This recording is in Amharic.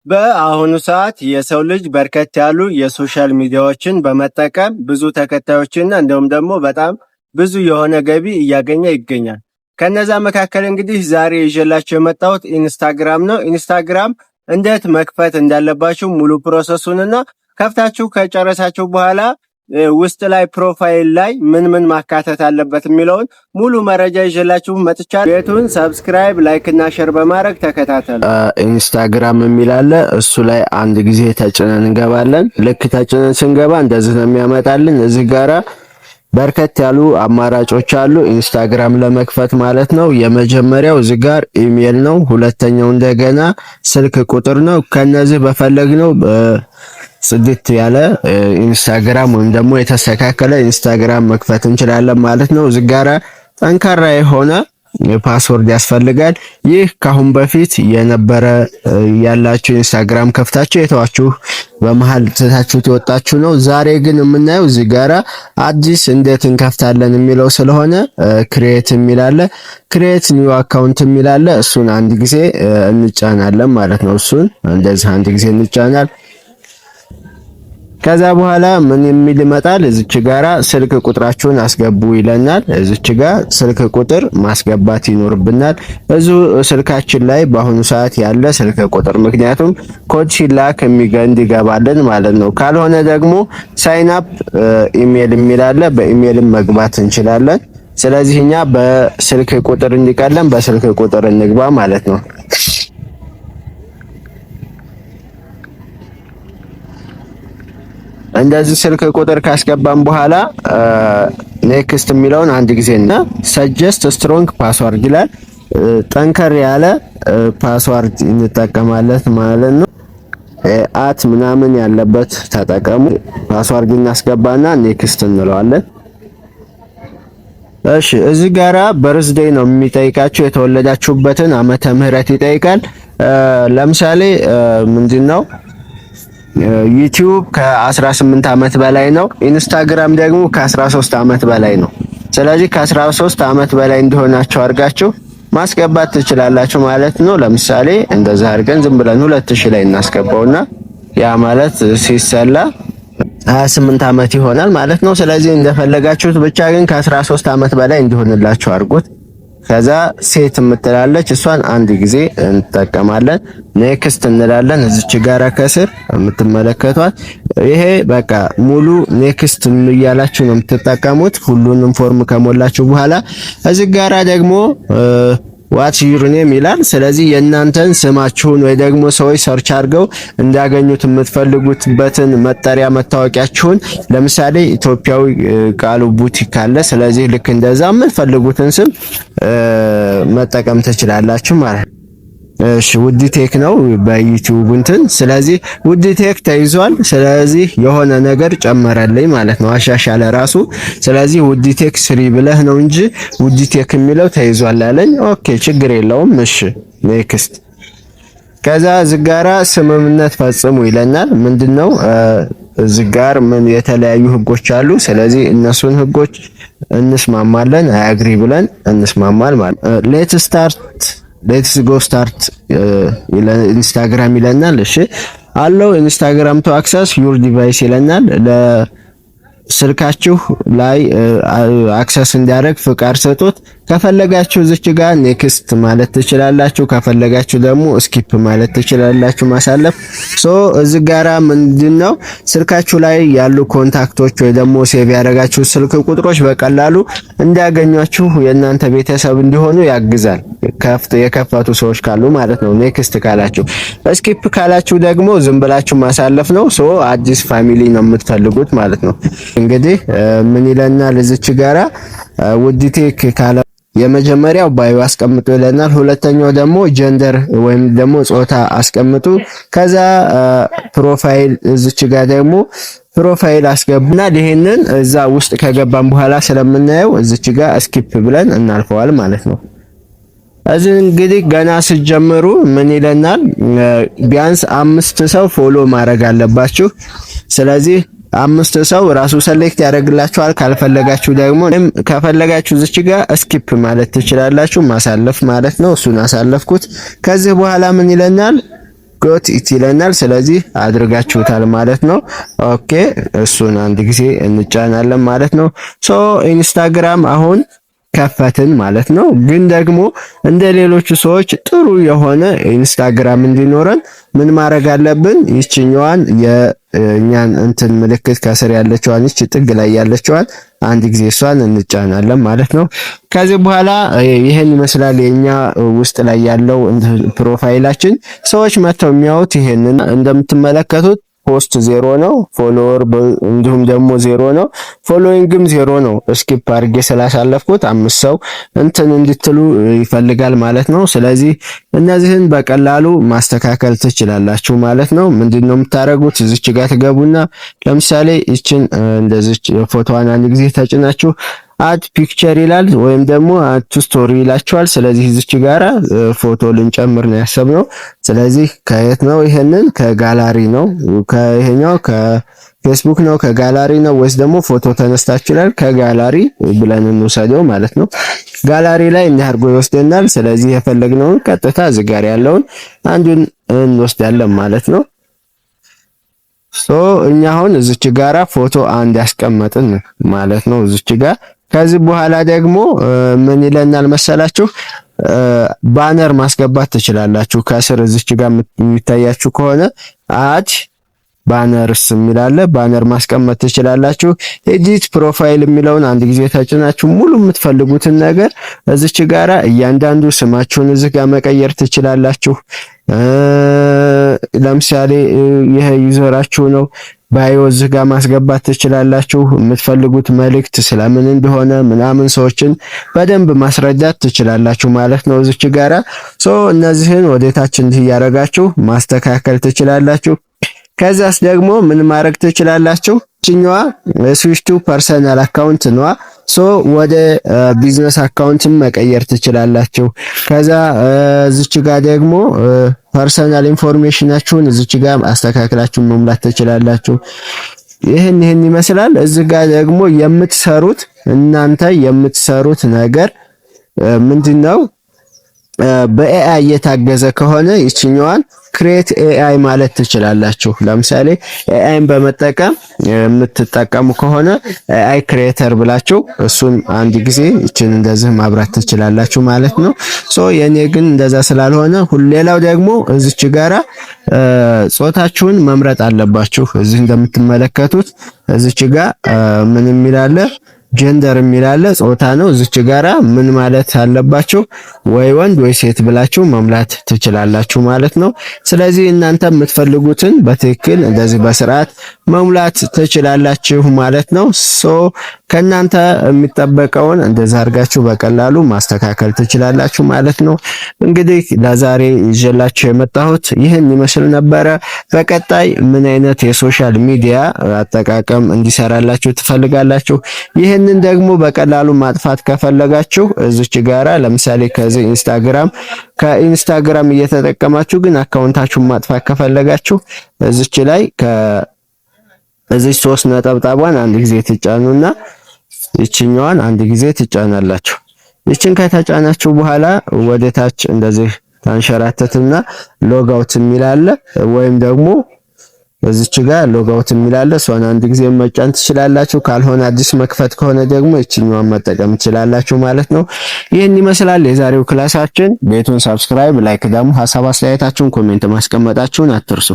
በአሁኑ ሰዓት የሰው ልጅ በርከት ያሉ የሶሻል ሚዲያዎችን በመጠቀም ብዙ ተከታዮችና እንዲሁም ደግሞ በጣም ብዙ የሆነ ገቢ እያገኘ ይገኛል። ከነዛ መካከል እንግዲህ ዛሬ ይዤላችሁ የመጣሁት ኢንስታግራም ነው። ኢንስታግራም እንዴት መክፈት እንዳለባችሁ ሙሉ ፕሮሰሱንና ከፍታችሁ ከጨረሳችሁ በኋላ ውስጥ ላይ ፕሮፋይል ላይ ምን ማካተት አለበት የሚለውን ሙሉ መረጃ ይዤላችሁ መጥቻለሁ። ቤቱን ሰብስክራይብ፣ ላይክ እና ሼር በማድረግ ተከታተሉ። ኢንስታግራም የሚል አለ። እሱ ላይ አንድ ጊዜ ተጭነን እንገባለን። ልክ ተጭነን ስንገባ እንደዚህ ነው የሚያመጣልን። እዚህ ጋራ በርከት ያሉ አማራጮች አሉ ኢንስታግራም ለመክፈት ማለት ነው። የመጀመሪያው እዚህ ጋር ኢሜል ነው። ሁለተኛው እንደገና ስልክ ቁጥር ነው። ከነዚህ በፈለግነው ጽድት ያለ ኢንስታግራም ወይም ደግሞ የተስተካከለ ኢንስታግራም መክፈት እንችላለን ማለት ነው። እዚህ ጋራ ጠንካራ የሆነ ፓስወርድ ያስፈልጋል። ይህ ካሁን በፊት የነበረ ያላችሁ ኢንስታግራም ከፍታችሁ የተዋችሁ በመሃል ትታችሁት የወጣችሁ ነው። ዛሬ ግን የምናየው እዚህ ጋራ አዲስ እንዴት እንከፍታለን የሚለው ስለሆነ ክሬት የሚል አለ። ክሬት ኒው አካውንት የሚል አለ። እሱን አንድ ጊዜ እንጫናለን ማለት ነው። እሱን እንደዚህ አንድ ጊዜ እንጫናል። ከዛ በኋላ ምን የሚል ይመጣል? እዚች ጋራ ስልክ ቁጥራችሁን አስገቡ ይለናል። እዚች ጋር ስልክ ቁጥር ማስገባት ይኖርብናል። እዚሁ ስልካችን ላይ በአሁኑ ሰዓት ያለ ስልክ ቁጥር፣ ምክንያቱም ኮድ ሲላክ እንዲገባልን ማለት ነው። ካልሆነ ደግሞ ሳይን አፕ ኢሜል የሚል አለ። በኢሜልም መግባት እንችላለን። ስለዚህ እኛ በስልክ ቁጥር እንዲቀለን በስልክ ቁጥር እንግባ ማለት ነው። እንደዚህ ስልክ ቁጥር ካስገባን በኋላ ኔክስት የሚለውን አንድ ጊዜና ሰጀስት ስትሮንግ ፓስወርድ ይላል። ጠንከር ያለ ፓስወርድ እንጠቀማለን ማለት ነው። አት ምናምን ያለበት ተጠቀሙ። ፓስወርድ እናስገባና ኔክስት እንለዋለን። እሺ እዚህ ጋራ በርዝዴይ ነው የሚጠይቃችሁ። የተወለዳችሁበትን ዓመተ ምህረት ይጠይቃል። ለምሳሌ ምንድነው ዩቲዩብ ከ18 ዓመት በላይ ነው። ኢንስታግራም ደግሞ ከ13 ዓመት በላይ ነው። ስለዚህ ከ13 ዓመት በላይ እንደሆናችሁ አድርጋችሁ ማስገባት ትችላላችሁ ማለት ነው። ለምሳሌ እንደዛ አድርገን ዝም ብለን 2000 ላይ እናስገባውና ያ ማለት ሲሰላ 28 ዓመት ይሆናል ማለት ነው። ስለዚህ እንደፈለጋችሁት ብቻ ግን ከ13 ዓመት በላይ እንዲሆንላችሁ አድርጉት። ከዛ ሴት የምትላለች እሷን አንድ ጊዜ እንጠቀማለን። ኔክስት እንላለን። እዚች ጋራ ከስር የምትመለከቷት ይሄ በቃ ሙሉ ኔክስት እያላችሁ ነው የምትጠቀሙት። ሁሉንም ፎርም ከሞላችሁ በኋላ እዚህ ጋራ ደግሞ ዋትስ ዩር ኔም ይላል። ስለዚህ የእናንተን ስማችሁን ወይ ደግሞ ሰዎች ሰርች አድርገው እንዲያገኙት የምትፈልጉትበትን መጠሪያ መታወቂያችሁን፣ ለምሳሌ ኢትዮጵያዊ ቃሉ ቡቲክ ካለ፣ ስለዚህ ልክ እንደዛ የምትፈልጉትን ስም መጠቀም ትችላላችሁ ማለት ነው። እሺ ውድ ቴክ ነው በዩቲዩብ እንትን። ስለዚህ ውድ ቴክ ተይዟል። ስለዚህ የሆነ ነገር ጨመረልኝ ማለት ነው፣ አሻሻለ ራሱ። ስለዚህ ውድ ቴክ 3 ብለህ ነው እንጂ ውድ ቴክ የሚለው ተይዟል አለኝ። ኦኬ ችግር የለውም። እሺ ኔክስት። ከዛ ዝጋራ ስምምነት ፈጽሙ ይለናል። ምንድነው ዝጋር ምን የተለያዩ ህጎች አሉ። ስለዚህ እነሱን ህጎች እንስማማለን። አያግሪ ብለን እንስማማል ማለት ሌትስ ጎ ስታርት ኢንስታግራም ይለናል። እሺ አለው ኢንስታግራም ቱ አክሰስ ዩር ዲቫይስ ይለናል። ለስልካችሁ ላይ አክሰስ እንዲያደርግ ፍቃድ ሰጡት። ከፈለጋችሁ እዚች ጋር ኔክስት ማለት ትችላላችሁ። ከፈለጋችሁ ደግሞ ስኪፕ ማለት ትችላላችሁ፣ ማሳለፍ። እዚህ ጋራ ምንድነው ስልካችሁ ላይ ያሉ ኮንታክቶች ወይ ደግሞ ሴቭ ያደረጋችሁ ስልክ ቁጥሮች በቀላሉ እንዲያገኟችሁ የእናንተ ቤተሰብ እንዲሆኑ ያግዛል። የከፈቱ ሰዎች ካሉ ማለት ነው። ኔክስት ካላችሁ፣ ስኪፕ ካላችሁ ደግሞ ዝም ብላችሁ ማሳለፍ ነው። አዲስ ፋሚሊ ነው የምትፈልጉት ማለት ነው። እንግዲህ ምን ይለናል እዚች ጋራ ውድቴክ ካለ የመጀመሪያው ባዮ አስቀምጡ ይለናል። ሁለተኛው ደግሞ ጀንደር ወይም ደግሞ ጾታ አስቀምጡ። ከዛ ፕሮፋይል እዚች ጋር ደግሞ ፕሮፋይል አስገቡና ይሄንን እዛ ውስጥ ከገባን በኋላ ስለምናየው እዚች ጋር ስኪፕ ብለን እናልፈዋል ማለት ነው። እዚህ እንግዲህ ገና ሲጀምሩ ምን ይለናል? ቢያንስ 5 ሰው ፎሎ ማድረግ አለባችሁ። ስለዚህ 5 ሰው ራሱ ሰሌክት ያደርግላችኋል። ካልፈለጋችሁ ደግሞ ከፈለጋችሁ እዚች ጋር ስኪፕ ማለት ትችላላችሁ፣ ማሳለፍ ማለት ነው። እሱን አሳለፍኩት። ከዚህ በኋላ ምን ይለናል? ጎት ኢት ይለናል። ስለዚህ አድርጋችሁታል ማለት ነው። ኦኬ እሱን አንድ ጊዜ እንጫናለን ማለት ነው። ሶ ኢንስታግራም አሁን ከፈትን ማለት ነው። ግን ደግሞ እንደ ሌሎቹ ሰዎች ጥሩ የሆነ ኢንስታግራም እንዲኖረን ምን ማድረግ አለብን? ይችኛዋን የእኛን እንትን ምልክት ከስር ያለችዋን ይች ጥግ ላይ ያለችዋን አንድ ጊዜ እሷን እንጫናለን ማለት ነው። ከዚህ በኋላ ይሄን ይመስላል የኛ ውስጥ ላይ ያለው ፕሮፋይላችን። ሰዎች መተው የሚያዩት ይሄንን እንደምትመለከቱት ፖስት 0 ነው፣ ፎሎወር እንዲሁም ደግሞ 0 ነው፣ ፎሎዊንግም 0 ነው። ስኪፕ አድርጌ ስላሳለፍኩት 5 ሰው እንትን እንድትሉ ይፈልጋል ማለት ነው። ስለዚህ እነዚህን በቀላሉ ማስተካከል ትችላላችሁ ማለት ነው። ምንድነው የምታረጉት? እዚች ጋር ትገቡና ለምሳሌ ይችን እንደዚች ፎቶዋን አንድ ጊዜ ተጭናችሁ አድ ፒክቸር ይላል ወይም ደግሞ አድ ቱ ስቶሪ ይላችኋል። ስለዚህ እዚች ጋራ ፎቶ ልንጨምር ነው ያሰብነው። ስለዚህ ከየት ነው? ይሄንን ከጋላሪ ነው። ከይሄኛው ከፌስቡክ ነው ከጋላሪ ነው ወይስ ደግሞ ፎቶ ተነስታችሁ ይላል? ከጋላሪ ብለን እንውሰደው ማለት ነው። ጋላሪ ላይ እንዲህ አድርጎ ይወስደናል። ስለዚህ የፈለግነውን ቀጥታ እዚህ ጋር ያለውን አንዱን እንወስዳለን ማለት ነው። ሶ እኛ አሁን እዚች ጋራ ፎቶ አንድ ያስቀመጥን ማለት ነው እዚች ጋር። ከዚህ በኋላ ደግሞ ምን ይለናል መሰላችሁ? ባነር ማስገባት ትችላላችሁ። ከስር እዚች ጋር የሚታያችሁ ከሆነ አድ ባነርስ የሚላለ ባነር ማስቀመጥ ትችላላችሁ። ኤዲት ፕሮፋይል የሚለውን አንድ ጊዜ ተጭናችሁ ሙሉ የምትፈልጉትን ነገር እዚች ጋራ እያንዳንዱ ስማችሁን እዚህ ጋር መቀየር ትችላላችሁ። ለምሳሌ ይሄ ዩዘራችሁ ነው፣ ባዮ እዚህ ጋር ማስገባት ትችላላችሁ። የምትፈልጉት መልእክት ስለምን እንደሆነ ምናምን ሰዎችን በደንብ ማስረዳት ትችላላችሁ ማለት ነው እዚች ጋራ። ሶ እነዚህን ወደታች እንዲህ ያረጋችሁ ማስተካከል ትችላላችሁ። ከዛስ ደግሞ ምን ማድረግ ትችላላችሁ? እኛዋ ስዊች ቱ ፐርሰናል አካውንት ነዋ። ሶ ወደ ቢዝነስ አካውንትም መቀየር ትችላላችሁ። ከዛ እዚች ጋር ደግሞ ፐርሰናል ኢንፎርሜሽናችሁን እዚች ጋር አስተካክላችሁ መሙላት ትችላላችሁ። ይሄን ይመስላል። እዚህ ጋር ደግሞ የምትሰሩት እናንተ የምትሰሩት ነገር ምንድነው? በኤአይ የታገዘ ከሆነ ይችኛዋን ክሬት ኤአይ ማለት ትችላላችሁ። ለምሳሌ ኤአይን በመጠቀም የምትጠቀሙ ከሆነ ኤአይ ክሬተር ብላችሁ እሱን አንድ ጊዜ እቺን እንደዚህ ማብራት ትችላላችሁ ማለት ነው። ሶ የኔ ግን እንደዛ ስላልሆነ ሌላው ደግሞ እዚች ጋራ ጾታችሁን መምረጥ አለባችሁ። እዚህ እንደምትመለከቱት እዚች ጋር ምን የሚላለ ጀንደር የሚላለ ጾታ ነው። እዚች ጋራ ምን ማለት አለባችሁ? ወይ ወንድ ወይ ሴት ብላችሁ መምላት ትችላላችሁ ማለት ነው። ስለዚህ እናንተ የምትፈልጉትን በትክክል እንደዚህ በስርዓት መሙላት ትችላላችሁ ማለት ነው። ሶ ከናንተ የሚጠበቀውን እንደዛ አድርጋችሁ በቀላሉ ማስተካከል ትችላላችሁ ማለት ነው። እንግዲህ ለዛሬ ይዤላችሁ የመጣሁት ይህን ይመስል ነበረ። በቀጣይ ምን አይነት የሶሻል ሚዲያ አጠቃቀም እንዲሰራላችሁ ትፈልጋላችሁ? ይህንን ደግሞ በቀላሉ ማጥፋት ከፈለጋችሁ እዚች ጋራ ለምሳሌ ከዚህ ከኢንስታግራም እየተጠቀማችሁ ግን አካውንታችሁን ማጥፋት ከፈለጋችሁ እዚች ላይ እዚህ 3 ነጠብጣቧን አንድ ጊዜ ትጫኑና ይችኛዋን አንድ ጊዜ ትጫናላችሁ። ይችን ከተጫናችሁ በኋላ ወደ ታች እንደዚህ ታንሸራተትና ሎጋውት የሚላለ ወይም ደግሞ እዚች ጋር ሎጋውት የሚላለ እሷን አንድ ጊዜ መጫን ትችላላችሁ። ካልሆነ አዲስ መክፈት ከሆነ ደግሞ ይችኛዋን መጠቀም ትችላላችሁ ማለት ነው። ይህን ይመስላል የዛሬው ክላሳችን። ቤቱን ሰብስክራይብ፣ ላይክ ደግሞ ሐሳብ አስተያየታችሁን ኮሜንት ማስቀመጣችሁን አትርሱ።